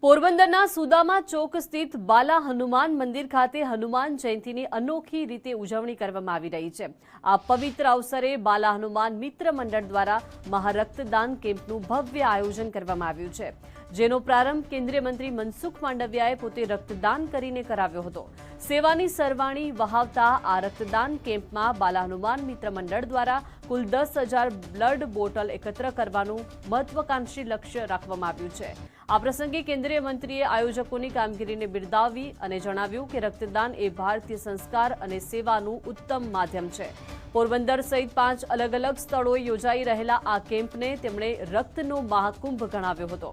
પોરબંદરના સુદામા ચોક સ્થિત બાલા હનુમાન મંદિર ખાતે હનુમાન જયંતીની અનોખી રીતે ઉજવણી કરવામાં આવી રહી છે। આ પવિત્ર અવસરે બાલા હનુમાન મિત્ર મંડળ દ્વારા મહારક્તદાન કેમ્પનું ભવ્ય આયોજન કરવામાં આવ્યું છે, જેનો પ્રારંભ કેન્દ્રીય મંત્રી મનસુખ માંડવિયાએ પોતે રક્તદાન કરીને કરાવ્યો હતો। સેવાની સરવાણી વહાવતા આ રક્તદાન કેમ્પમાં બાલા હનુમાન મિત્ર મંડળ દ્વારા કુલ 10,000 બ્લડ બોટલ એકત્ર કરવાનું મહત્વાકાંક્ષી લક્ષ્ય રાખવામાં આવ્યું છે। આ પ્રસંગે કેન્દ્રીય મંત્રીએ આયોજકોની કામગીરીને બિરદાવી અને જણાવ્યું કે રક્તદાન એ ભારતીય સંસ્કાર અને સેવાનું ઉત્તમ માધ્યમ છે। પોરબંદર સહિત 5 અલગ અલગ સ્થળોએ યોજાઈ રહેલા આ કેમ્પને તેમણે રક્તનો મહાકુંભ ગણાવ્યો હતો।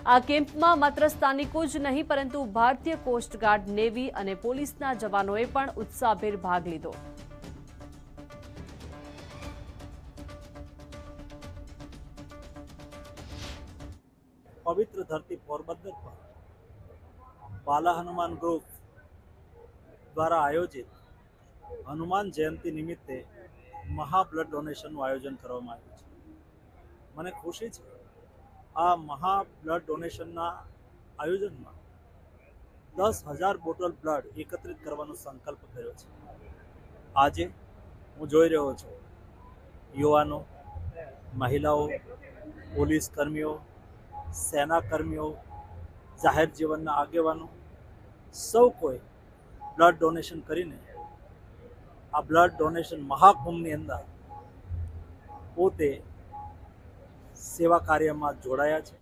આ કેમ્પમાં માત્ર સ્થાનિકો જ નહીં પરંતુ ભારતીય કોસ્ટગાર્ડ, નેવી અને પોલીસના જવાનોએ પણ ઉત્સાહભેર ભાગ લીધો। पवित्र धरती पोरबंदर पर बाला हनुमान ग्रुप द्वारा आयोजित हनुमान जयंती निमित्ते महा ब्लड डोनेशन आयोजन करवामां आव्युं छे। मने खुशी छे आ महा ब्लड डोनेशन आयोजन में 10,000 बोटल ब्लड एकत्रित करवानो संकल्प कर्यो छे। आज हूँ जोई रह्यो छुं युवानो, महिलाओं, पोलीस कर्मीओ, सेना कर्मीओ, जाहिर जीवन आगेवानो सौ कोई ब्लड डोनेशन करीने आ ब्लड डोनेशन महाकुंभनी अंदर पोते सेवा कार्य में जोड़ाया छे।